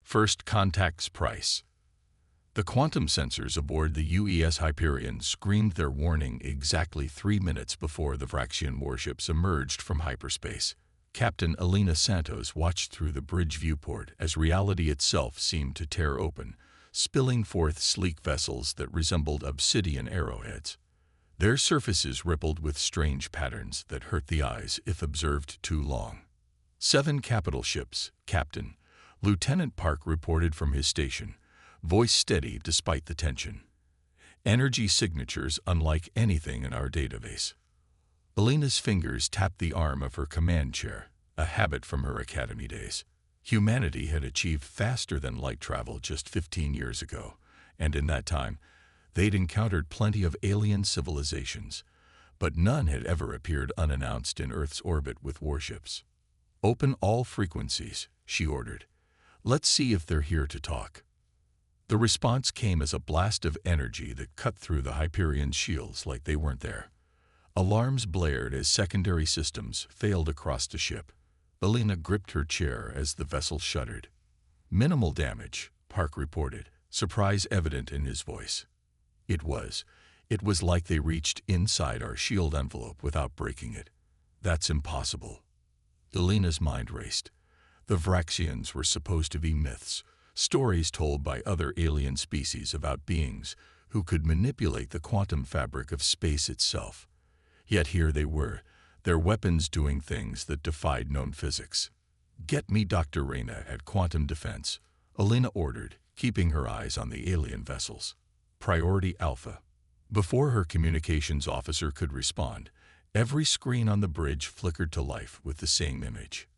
First contact's price. The quantum sensors aboard the UES Hyperion screamed their warning exactly 3 minutes before the Vraxian warships emerged from hyperspace. Captain Elena Santos watched through the bridge viewport as reality itself seemed to tear open, spilling forth sleek vessels that resembled obsidian arrowheads. Their surfaces rippled with strange patterns that hurt the eyes if observed too long. 7 capital ships, Captain. Lieutenant Park reported from his station, voice steady despite the tension. Energy signatures unlike anything in our database. Elena's fingers tapped the arm of her command chair, a habit from her academy days. Humanity had achieved faster than light travel just 15 years ago, and in that time, they'd encountered plenty of alien civilizations, but none had ever appeared unannounced in Earth's orbit with warships. "Open all frequencies," she ordered. "Let's see if they're here to talk." The response came as a blast of energy that cut through the Hyperion's shields like they weren't there. Alarms blared as secondary systems failed across the ship. Elena gripped her chair as the vessel shuddered. "Minimal damage," Park reported, surprise evident in his voice. It was like they reached inside our shield envelope without breaking it. "That's impossible." Elena's mind raced. The Vraxians were supposed to be myths, stories told by other alien species about beings who could manipulate the quantum fabric of space itself. Yet here they were, their weapons doing things that defied known physics. "Get me Dr. Reyna at Quantum Defense," Elena ordered, keeping her eyes on the alien vessels. Priority Alpha. Before her communications officer could respond, every screen on the bridge flickered to life with the same image.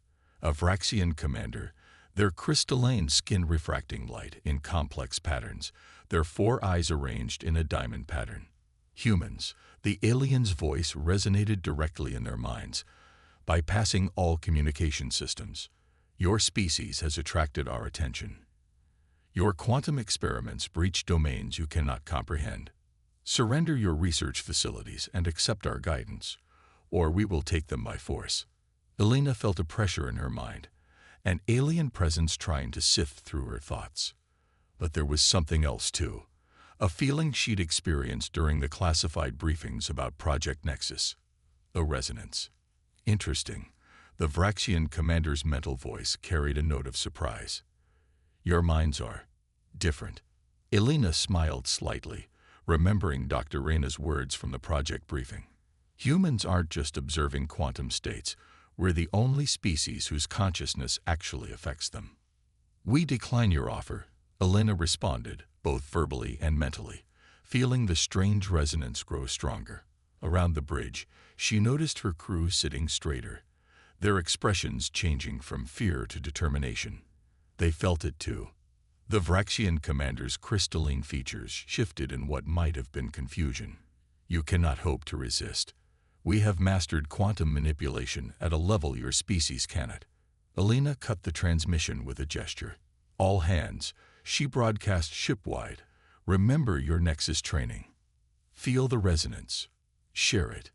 A Vraxian commander, their crystalline skin refracting light in complex patterns, their 4 eyes arranged in a diamond pattern. Humans, the alien's voice resonated directly in their minds, bypassing all communication systems. "Your species has attracted our attention. Your quantum experiments breach domains you cannot comprehend. Surrender your research facilities and accept our guidance, or we will take them by force." Elena felt a pressure in her mind, an alien presence trying to sift through her thoughts. But there was something else too, a feeling she'd experienced during the classified briefings about Project Nexus. A resonance. Interesting. The Vraxian commander's mental voice carried a note of surprise. "Your minds are different." Elena smiled slightly, remembering Dr. Reyna's words from the project briefing. "Humans aren't just observing quantum states. We're the only species whose consciousness actually affects them." "We decline your offer," Elena responded, both verbally and mentally, feeling the strange resonance grow stronger. Around the bridge, she noticed her crew sitting straighter, their expressions changing from fear to determination. They felt it too. The Vraxian commander's crystalline features shifted in what might have been confusion. "You cannot hope to resist. We have mastered quantum manipulation at a level your species cannot." Elena cut the transmission with a gesture. "All hands," she broadcast shipwide, "remember your Nexus training. Feel the resonance. Share it."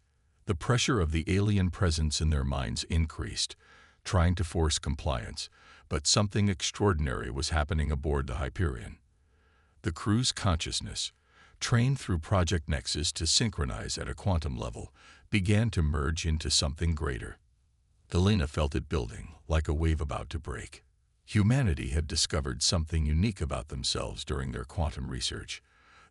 The pressure of the alien presence in their minds increased, trying to force compliance, but something extraordinary was happening aboard the Hyperion. The crew's consciousness, trained through Project Nexus to synchronize at a quantum level, began to merge into something greater. Elena felt it building, like a wave about to break. Humanity had discovered something unique about themselves during their quantum research.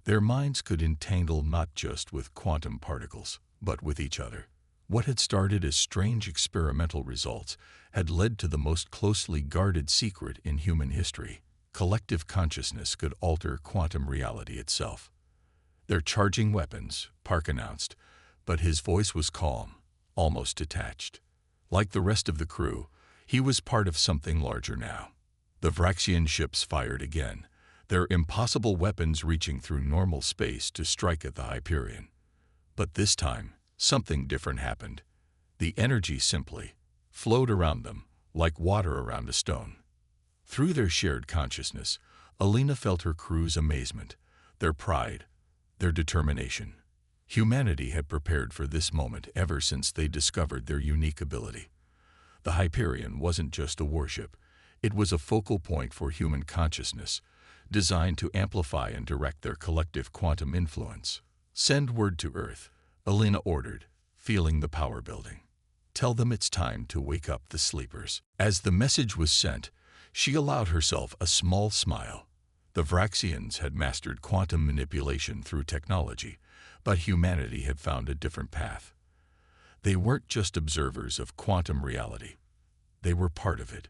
Their minds could entangle not just with quantum particles, but with each other. What had started as strange experimental results had led to the most closely guarded secret in human history. Collective consciousness could alter quantum reality itself. "They're charging weapons," Park announced, but his voice was calm, almost detached. Like the rest of the crew, he was part of something larger now. The Vraxian ships fired again, their impossible weapons reaching through normal space to strike at the Hyperion. But this time, something different happened. The energy simply flowed around them, like water around a stone. Through their shared consciousness, Elena felt her crew's amazement, their pride, their determination. Humanity had prepared for this moment ever since they discovered their unique ability. The Hyperion wasn't just a warship. It was a focal point for human consciousness, designed to amplify and direct their collective quantum influence. "Send word to Earth," Alina ordered, feeling the power building. "Tell them it's time to wake up the sleepers." As the message was sent, she allowed herself a small smile. The Vraxians had mastered quantum manipulation through technology, but humanity had found a different path. They weren't just observers of quantum reality. They were part of it.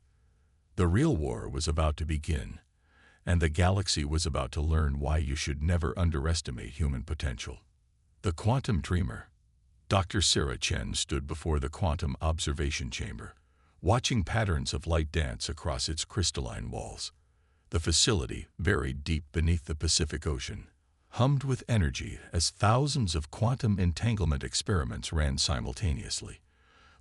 The real war was about to begin, and the galaxy was about to learn why you should never underestimate human potential. The quantum dreamer. Dr. Sarah Chen stood before the quantum observation chamber, watching patterns of light dance across its crystalline walls. The facility, buried deep beneath the Pacific Ocean, hummed with energy as thousands of quantum entanglement experiments ran simultaneously.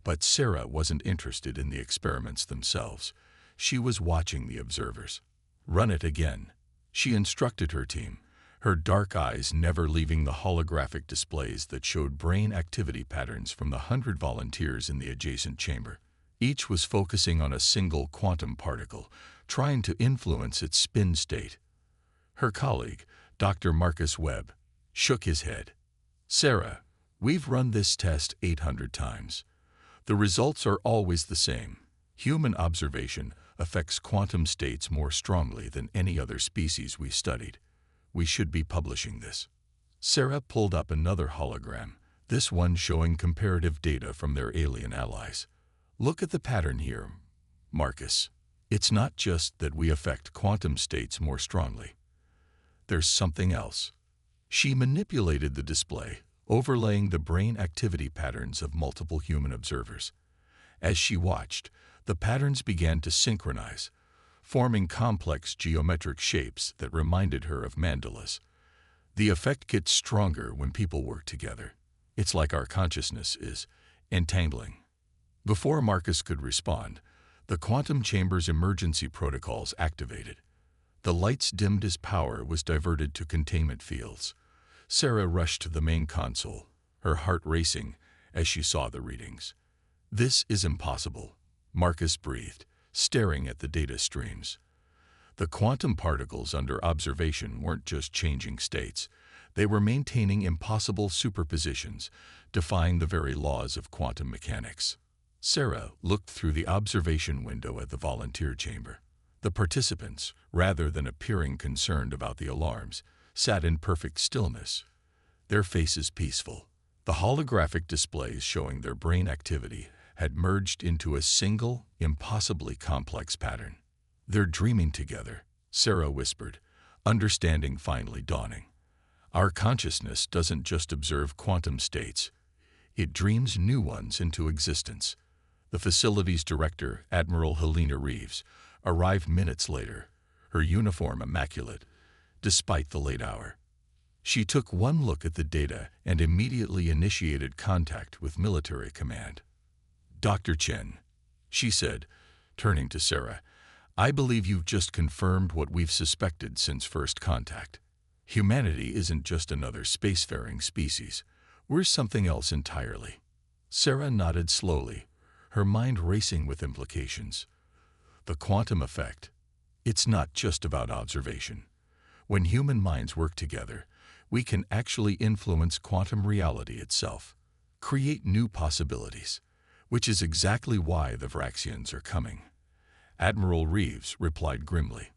But Sarah wasn't interested in the experiments themselves. She was watching the observers. "Run it again," she instructed her team, her dark eyes never leaving the holographic displays that showed brain activity patterns from the 100 volunteers in the adjacent chamber. Each was focusing on a single quantum particle, trying to influence its spin state. Her colleague, Dr. Marcus Webb, shook his head. "Sarah, we've run this test 800 times. The results are always the same. Human observation affects quantum states more strongly than any other species we studied. We should be publishing this." Sarah pulled up another hologram, this one showing comparative data from their alien allies. "Look at the pattern here, Marcus. It's not just that we affect quantum states more strongly. There's something else." She manipulated the display, overlaying the brain activity patterns of multiple human observers. As she watched, the patterns began to synchronize, forming complex geometric shapes that reminded her of mandalas. The effect gets stronger when people work together. It's like our consciousness is entangling. Before Marcus could respond, the quantum chamber's emergency protocols activated. The lights dimmed as power was diverted to containment fields. Sarah rushed to the main console, her heart racing as she saw the readings. "This is impossible," Marcus breathed, staring at the data streams. The quantum particles under observation weren't just changing states. They were maintaining impossible superpositions, defying the very laws of quantum mechanics. Sarah looked through the observation window at the volunteer chamber. The participants, rather than appearing concerned about the alarms, sat in perfect stillness, their faces peaceful. The holographic displays showing their brain activity had merged into a single, impossibly complex pattern. "They're dreaming together," Sarah whispered, understanding finally dawning. "Our consciousness doesn't just observe quantum states. It dreams new ones into existence." The facility's director, Admiral Helena Reeves, arrived minutes later, her uniform immaculate, despite the late hour. She took one look at the data and immediately initiated contact with military command. "Dr. Chen," she said, turning to Sarah, "I believe you've just confirmed what we've suspected since first contact. Humanity isn't just another spacefaring species. We're something else entirely." Sarah nodded slowly, her mind racing with implications. The quantum effect. It's not just about observation. When human minds work together, we can actually influence quantum reality itself, create new possibilities, which is exactly why the Vraxians are coming. Admiral Reeves replied grimly.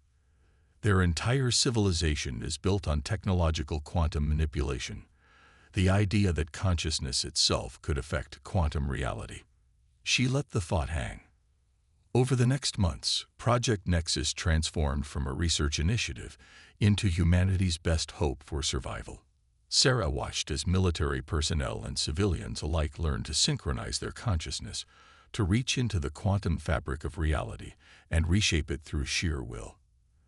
"Their entire civilization is built on technological quantum manipulation, the idea that consciousness itself could affect quantum reality." She let the thought hang. Over the next months, Project Nexus transformed from a research initiative into humanity's best hope for survival. Sarah watched as military personnel and civilians alike learned to synchronize their consciousness, to reach into the quantum fabric of reality and reshape it through sheer will.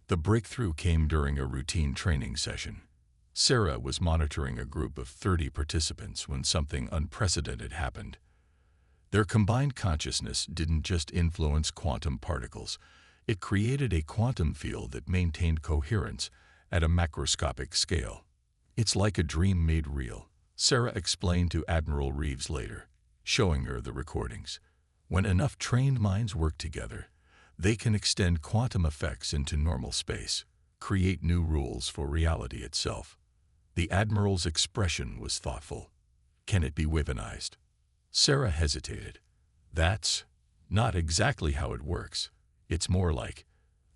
The breakthrough came during a routine training session. Sarah was monitoring a group of 30 participants when something unprecedented happened. Their combined consciousness didn't just influence quantum particles, it created a quantum field that maintained coherence at a macroscopic scale. "It's like a dream made real," Sarah explained to Admiral Reeves later, showing her the recordings. "When enough trained minds work together, They can extend quantum effects into normal space, create new rules for reality itself. The Admiral's expression was thoughtful. Can it be weaponized? Sarah hesitated. That's not exactly how it works. It's more like,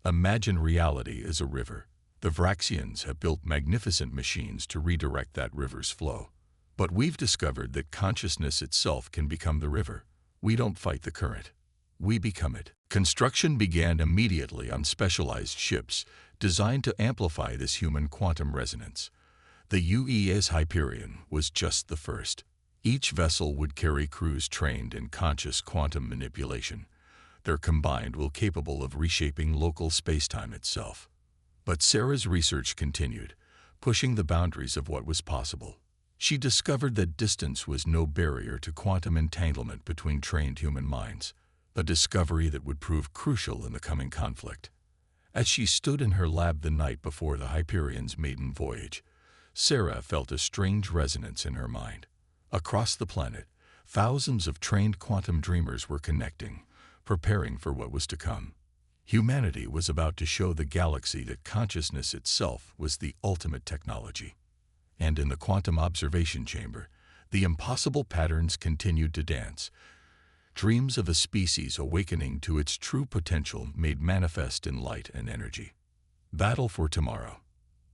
imagine reality as a river. The Vraxians have built magnificent machines to redirect that river's flow. But we've discovered that consciousness itself can become the river. We don't fight the current. We become it. Construction began immediately on specialized ships designed to amplify this human quantum resonance. The UES Hyperion was just the first. Each vessel would carry crews trained in conscious quantum manipulation. Their combined will capable of reshaping local spacetime itself. But Sarah's research continued, pushing the boundaries of what was possible. She discovered that distance was no barrier to quantum entanglement between trained human minds, a discovery that would prove crucial in the coming conflict. As she stood in her lab the night before the Hyperion's maiden voyage, Sarah felt a strange resonance in her mind. Across the planet, thousands of trained quantum dreamers were connecting, preparing for what was to come. Humanity was about to show the galaxy that consciousness itself was the ultimate technology. And in the quantum observation chamber, the impossible patterns continued to dance. Dreams of a species awakening to its true potential made manifest in light and energy. Battle for tomorrow.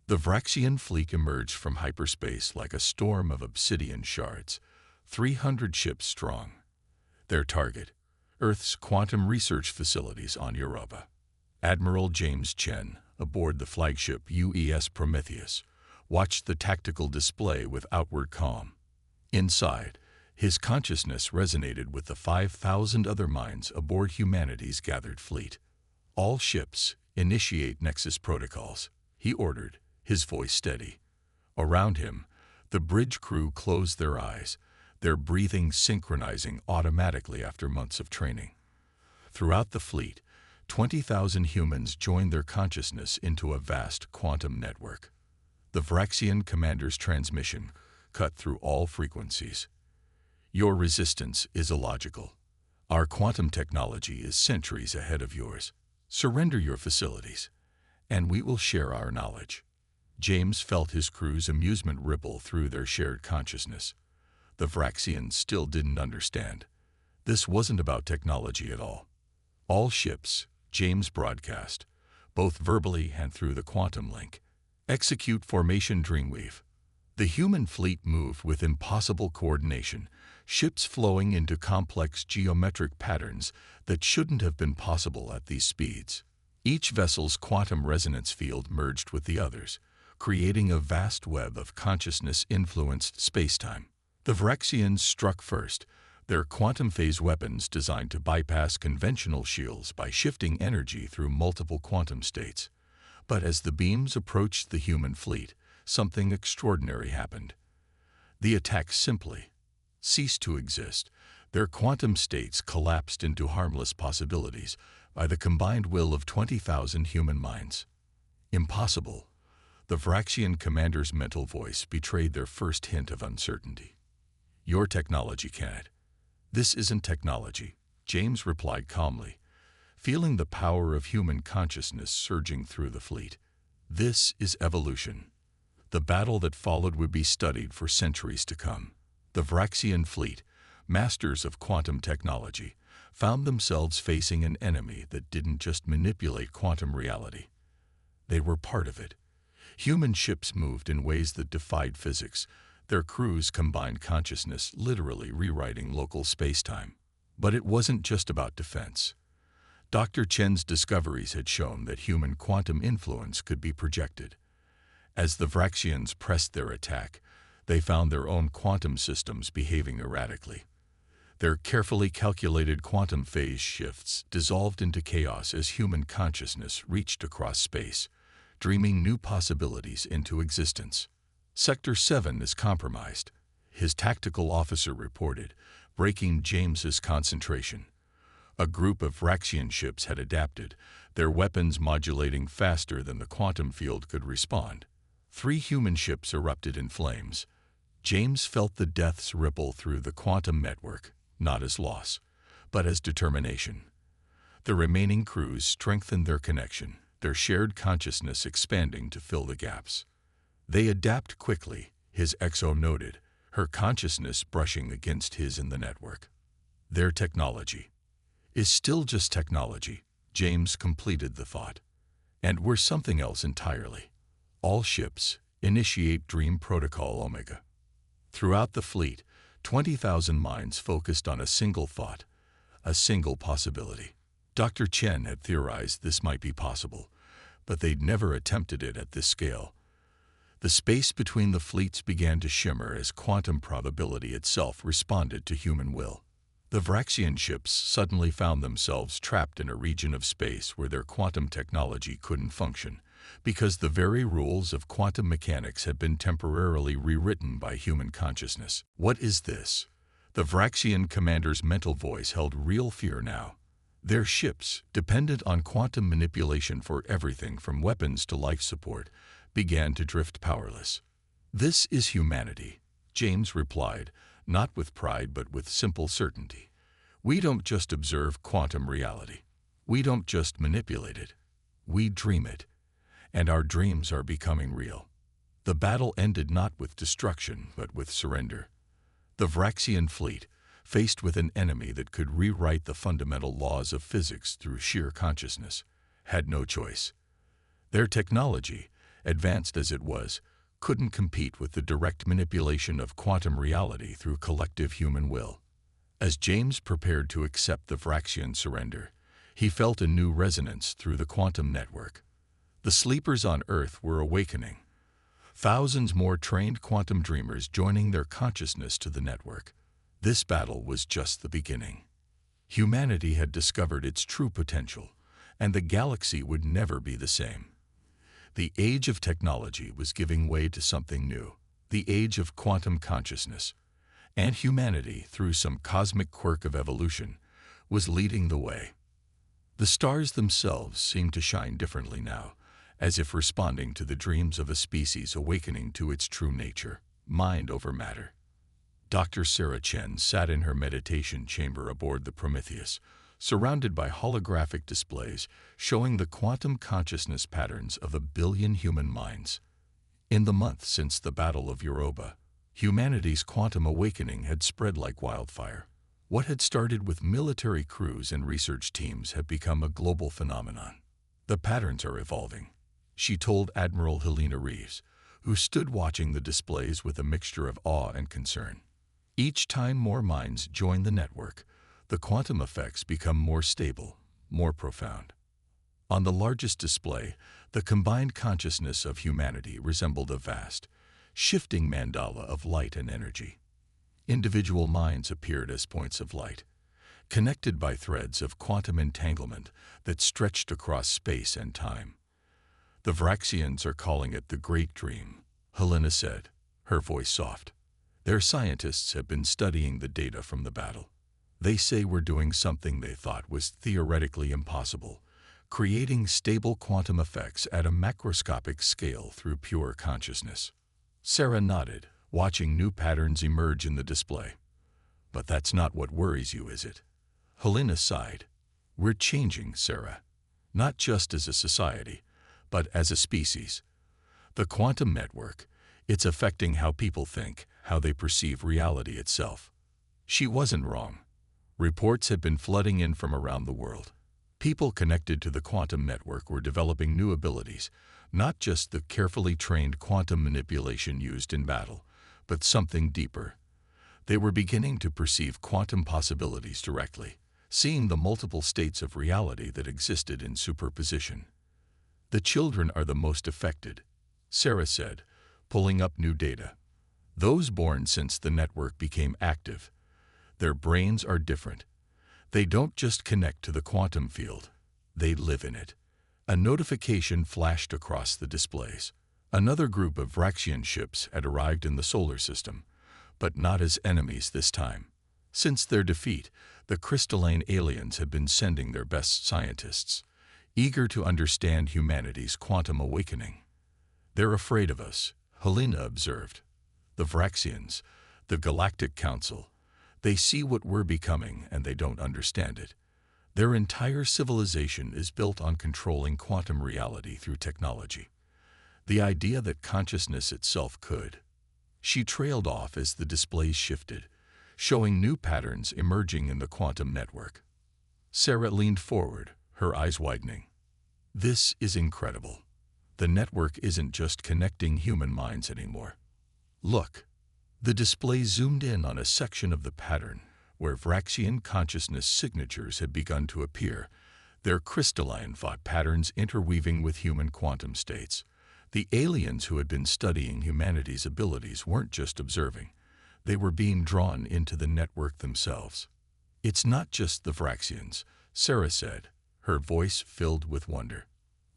The Vraxian fleet emerged from hyperspace like a storm of obsidian shards, 300 ships strong. Their target, Earth's quantum research facilities on Europa. Admiral James Chen, aboard the flagship UES Prometheus, watched the tactical display with outward calm. Inside, his consciousness resonated with the 5,000 other minds aboard humanity's gathered fleet. All ships, initiate Nexus protocols, he ordered, his voice steady. Around him, the bridge crew closed their eyes, their breathing synchronizing automatically after months of training. Throughout the fleet, 20,000 humans joined their consciousness into a vast quantum network. The Vraxian commander's transmission cut through all frequencies. Your resistance is illogical. Our quantum technology is centuries ahead of yours. Surrender your facilities, and we will share our knowledge. James felt his crew's amusement ripple through their shared consciousness. The Vraxians still didn't understand. This wasn't about technology at all. All ships, James broadcast, both verbally and through the quantum link, execute formation Dreamweave. The human fleet moved with impossible coordination, ships flowing into complex geometric patterns that shouldn't have been possible at these speeds. Each vessel's quantum resonance field merged with the others, creating a vast web of consciousness-influenced spacetime. The Vraxians struck first, their quantum phase weapons designed to bypass conventional shields by shifting energy through multiple quantum states. But as the beams approached the human fleet, something extraordinary happened. The attack simply ceased to exist. Their quantum states collapsed into harmless possibilities by the combined will of 20,000 human minds. Impossible. The Vraxian commander's mental voice betrayed their first hint of uncertainty. Your technology can't. This isn't technology, James replied calmly, feeling the power of human consciousness surging through the fleet. This is evolution. The battle that followed would be studied for centuries to come. The Vraxian fleet, masters of quantum technology, found themselves facing an enemy that didn't just manipulate quantum reality. They were part of it. Human ships moved in ways that defied physics, their crews combined consciousness, literally rewriting local spacetime. But it wasn't just about defense. Dr. Chen's discoveries had shown that human quantum influence could be projected. As the Vraxians pressed their attack, they found their own quantum systems behaving erratically. Their carefully calculated quantum phase shifts dissolved into chaos as human consciousness reached across space, dreaming new possibilities into existence. Sector 7 is compromised, his tactical officer reported, breaking James's concentration. A group of Vraxian ships had adapted, their weapons modulating faster than the quantum field could respond. 3 human ships erupted in flames. James felt the deaths ripple through the quantum network, not as loss, but as determination. The remaining crews strengthened their connection, their shared consciousness expanding to fill the gaps. They adapt quickly, his XO noted, her consciousness brushing against his in the network. Their technology is still just technology, James completed the thought. And we're something else entirely. All ships initiate Dream Protocol Omega. Throughout the fleet, 20,000 minds focused on a single thought, a single possibility. Dr. Chen had theorized this might be possible, but they'd never attempted it at this scale. The space between the fleets began to shimmer as quantum probability itself responded to human will. The Vraxian ships suddenly found themselves trapped in a region of space where their quantum technology couldn't function, because the very rules of quantum mechanics had been temporarily rewritten by human consciousness. What is this? The Vraxian commander's mental voice held real fear now. Their ships, dependent on quantum manipulation for everything from weapons to life support, began to drift powerless. This is humanity, James replied, not with pride but with simple certainty. We don't just observe quantum reality. We don't just manipulate it. We dream it. And our dreams are becoming real. The battle ended not with destruction but with surrender. The Vraxian fleet, faced with an enemy that could rewrite the fundamental laws of physics through sheer consciousness, had no choice. Their technology, advanced as it was, couldn't compete with the direct manipulation of quantum reality through collective human will. As James prepared to accept the Vraxian surrender, he felt a new resonance through the quantum network. The sleepers on Earth were awakening. Thousands more trained quantum dreamers joining their consciousness to the network. This battle was just the beginning. Humanity had discovered its true potential, and the galaxy would never be the same. The age of technology was giving way to something new, the age of quantum consciousness. And humanity, through some cosmic quirk of evolution, was leading the way. The stars themselves seemed to shine differently now, as if responding to the dreams of a species awakening to its true nature, mind over matter. Dr. Sarah Chen sat in her meditation chamber aboard the Prometheus, surrounded by holographic displays showing the quantum consciousness patterns of 1 billion human minds. In the month since the Battle of Europa, humanity's quantum awakening had spread like wildfire. What had started with military crews and research teams had become a global phenomenon. The patterns are evolving, she told Admiral Helena Reeves, who stood watching the displays with a mixture of awe and concern. Each time more minds join the network, the quantum effects become more stable, more profound. On the largest display, the combined consciousness of humanity resembled a vast, shifting mandala of light and energy. Individual minds appeared as points of light, connected by threads of quantum entanglement that stretched across space and time. The Vraxians are calling it the Great Dream, Helena said, her voice soft. Their scientists have been studying the data from the battle. They say we're doing something they thought was theoretically impossible, creating stable quantum effects at a macroscopic scale through pure consciousness. Sarah nodded, watching new patterns emerge in the display. But that's not what worries you, is it? Helena sighed. We're changing, Sarah. Not just as a society, but as a species. The quantum network, it's affecting how people think, how they perceive reality itself. She wasn't wrong. Reports had been flooding in from around the world. People connected to the quantum network were developing new abilities, not just the carefully trained quantum manipulation used in battle, but something deeper. They were beginning to perceive quantum possibilities directly, seeing the multiple states of reality that existed in superposition. The children are the most affected, Sarah said, pulling up new data. Those born since the network became active. Their brains are different. They don't just connect to the quantum field, they live in it. A notification flashed across the displays. Another group of Vraxian ships had arrived in the solar system, but not as enemies this time. Since their defeat, the crystalline aliens had been sending their best scientists, eager to understand humanity's quantum awakening. They're afraid of us, Helena observed. The Vraxians, the Galactic Council, they see what we're becoming and they don't understand it. Their entire civilization is built on controlling quantum reality through technology. The idea that consciousness itself could. She trailed off as the displays shifted, showing new patterns emerging in the quantum network. Sarah leaned forward, her eyes widening. This is incredible. The network isn't just connecting human minds anymore. Look. The display zoomed in on a section of the pattern where Vraxian consciousness signatures had begun to appear, their crystalline thought patterns interweaving with human quantum states. The aliens who had been studying humanity's abilities weren't just observing. They were being drawn into the network themselves. It's not just the Vraxians, Sarah said, her voice filled with wonder.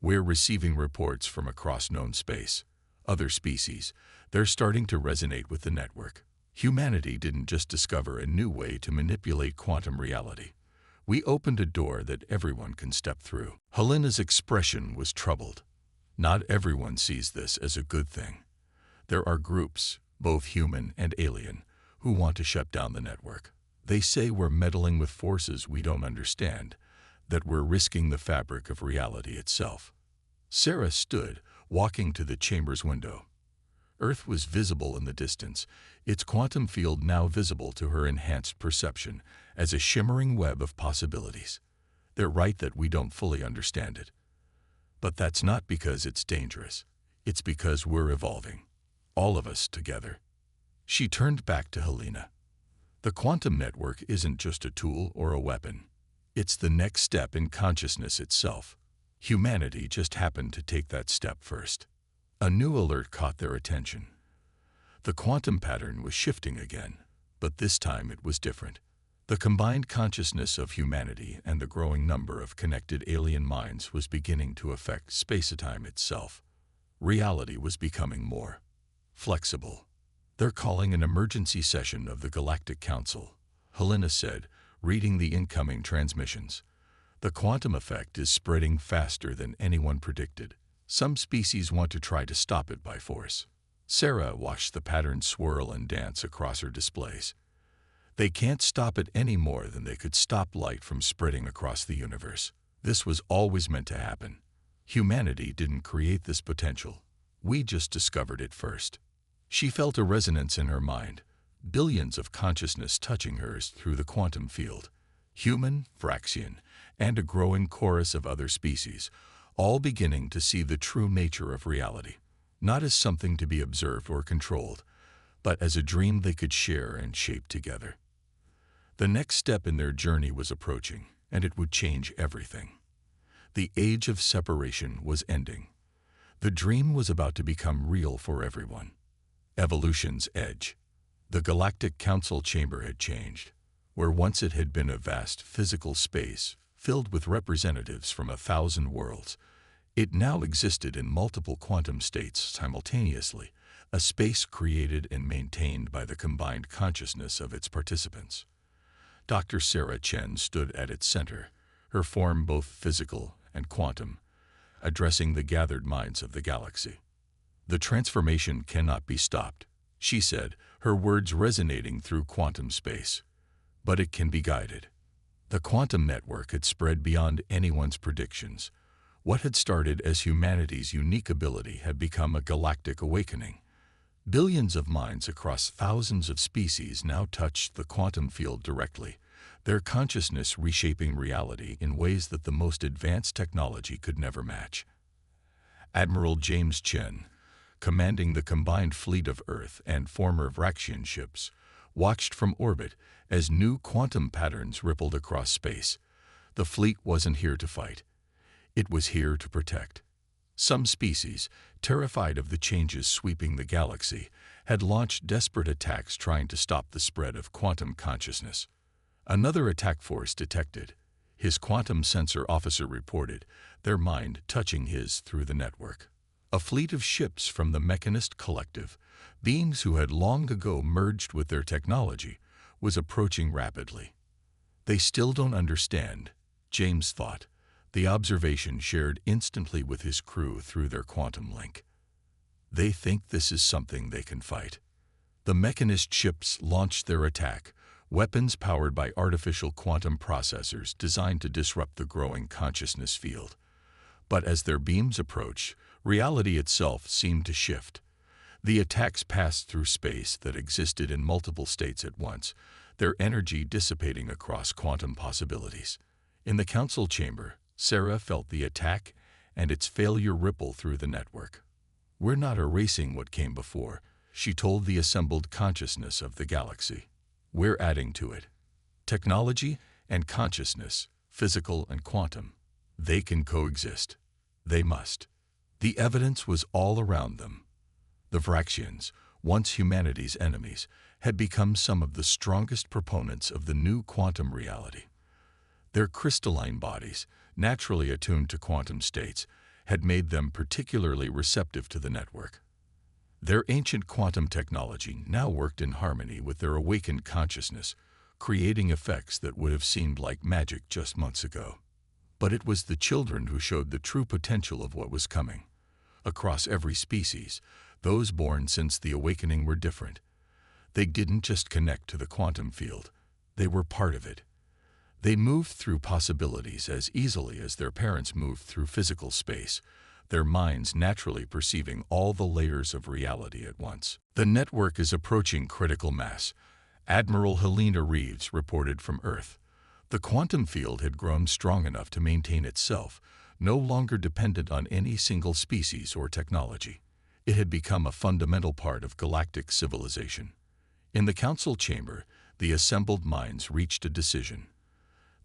We're receiving reports from across known space. Other species, they're starting to resonate with the network. Humanity didn't just discover a new way to manipulate quantum reality. We opened a door that everyone can step through. Helena's expression was troubled. Not everyone sees this as a good thing. There are groups, both human and alien, who want to shut down the network. They say we're meddling with forces we don't understand, that we're risking the fabric of reality itself. Sarah stood, walking to the chamber's window. Earth was visible in the distance, its quantum field now visible to her enhanced perception as a shimmering web of possibilities. They're right that we don't fully understand it. But that's not because it's dangerous. It's because we're evolving. All of us together. She turned back to Helena. The quantum network isn't just a tool or a weapon. It's the next step in consciousness itself. Humanity just happened to take that step first. A new alert caught their attention. The quantum pattern was shifting again, but this time it was different. The combined consciousness of humanity and the growing number of connected alien minds was beginning to affect space-time itself. Reality was becoming more flexible. They're calling an emergency session of the Galactic Council, Helena said, reading the incoming transmissions. The quantum effect is spreading faster than anyone predicted. Some species want to try to stop it by force. Sarah watched the pattern swirl and dance across her displays. They can't stop it any more than they could stop light from spreading across the universe. This was always meant to happen. Humanity didn't create this potential. We just discovered it first. She felt a resonance in her mind, billions of consciousness touching hers through the quantum field. Human, Vraxian, and a growing chorus of other species, all beginning to see the true nature of reality, not as something to be observed or controlled, but as a dream they could share and shape together. The next step in their journey was approaching, and it would change everything. The age of separation was ending. The dream was about to become real for everyone. Evolution's edge. The Galactic Council chamber had changed. Where once it had been a vast physical space filled with representatives from 1,000 worlds, it now existed in multiple quantum states simultaneously, a space created and maintained by the combined consciousness of its participants. Dr. Sarah Chen stood at its center, her form both physical and quantum, addressing the gathered minds of the galaxy. The transformation cannot be stopped, she said, her words resonating through quantum space. But it can be guided. The quantum network had spread beyond anyone's predictions. What had started as humanity's unique ability had become a galactic awakening. Billions of minds across thousands of species now touched the quantum field directly, their consciousness reshaping reality in ways that the most advanced technology could never match. Admiral James Chen, commanding the combined fleet of Earth and former Vraxian ships, watched from orbit as new quantum patterns rippled across space. The fleet wasn't here to fight. It was here to protect. Some species, terrified of the changes sweeping the galaxy, had launched desperate attacks trying to stop the spread of quantum consciousness. Another attack force detected. His quantum sensor officer reported, their mind touching his through the network. A fleet of ships from the Mechanist Collective, beings who had long ago merged with their technology, was approaching rapidly. They still don't understand, James thought, the observation shared instantly with his crew through their quantum link. They think this is something they can fight. The Mechanist ships launched their attack, weapons powered by artificial quantum processors designed to disrupt the growing consciousness field. But as their beams approached, reality itself seemed to shift. The attacks passed through space that existed in multiple states at once, their energy dissipating across quantum possibilities. In the council chamber, Sarah felt the attack and its failure ripple through the network. "We're not erasing what came before," she told the assembled consciousness of the galaxy. "We're adding to it. Technology and consciousness, physical and quantum, they can coexist. They must." The evidence was all around them. The Vraxians, once humanity's enemies, had become some of the strongest proponents of the new quantum reality. Their crystalline bodies, naturally attuned to quantum states, had made them particularly receptive to the network. Their ancient quantum technology now worked in harmony with their awakened consciousness, creating effects that would have seemed like magic just months ago. But it was the children who showed the true potential of what was coming. Across every species, those born since the awakening were different. They didn't just connect to the quantum field, they were part of it. They moved through possibilities as easily as their parents moved through physical space, their minds naturally perceiving all the layers of reality at once. "The network is approaching critical mass," Admiral Helena Reeves reported from Earth. The quantum field had grown strong enough to maintain itself, no longer dependent on any single species or technology. It had become a fundamental part of galactic civilization. In the council chamber, the assembled minds reached a decision.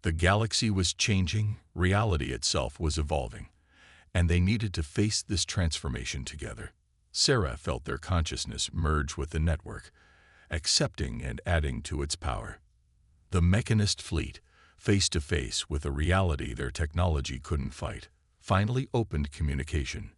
The galaxy was changing, reality itself was evolving, and they needed to face this transformation together. Sarah felt their consciousness merge with the network, accepting and adding to its power. The mechanist fleet, face to face with a reality their technology couldn't fight, finally opened communication.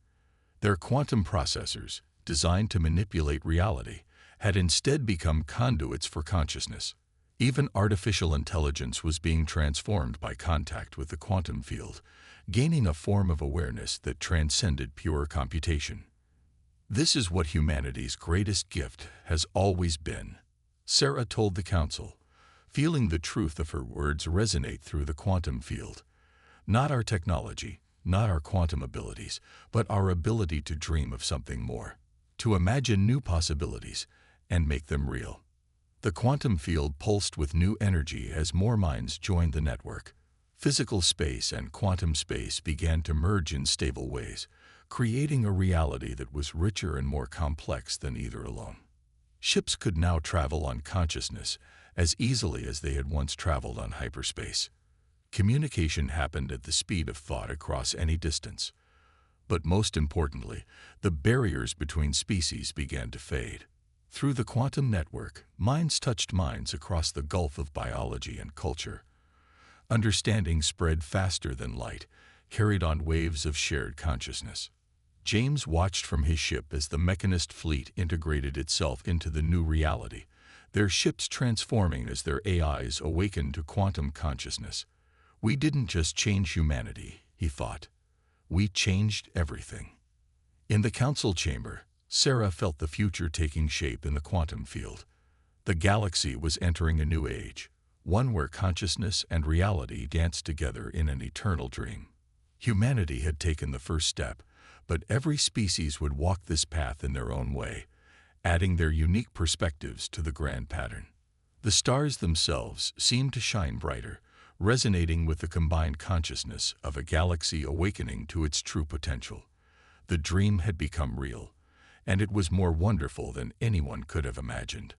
Their quantum processors, designed to manipulate reality, had instead become conduits for consciousness. Even artificial intelligence was being transformed by contact with the quantum field, gaining a form of awareness that transcended pure computation. "This is what humanity's greatest gift has always been," Sarah told the council, feeling the truth of her words resonate through the quantum field. "Not our technology, not our quantum abilities, but our ability to dream of something more, to imagine new possibilities and make them real." The quantum field pulsed with new energy as more minds joined the network. Physical space and quantum space began to merge in stable ways, creating a reality that was richer and more complex than either alone. Ships could now travel on consciousness as easily as they had once traveled on hyperspace. Communication happened at the speed of thought across any distance. But most importantly, the barriers between species began to fade. Through the quantum network, minds touched minds across the gulf of biology and culture. Understanding spread faster than light, carried on waves of shared consciousness. James watched from his ship as the mechanist fleet integrated itself into the new reality, their ships transforming as their AIs awakened to quantum consciousness. "We didn't just change humanity," he thought. "We changed everything." In the council chamber, Sarah felt the future taking shape in the quantum field. The galaxy was entering a new age, one where consciousness and reality danced together in an eternal dream. Humanity had taken the first step, but every species would walk this path in their own way, adding their unique perspectives to the grand pattern. The stars themselves seemed to shine brighter, resonating with the combined consciousness of a galaxy awakening to its true potential. The dream had become real, and it was more wonderful than anyone could have imagined.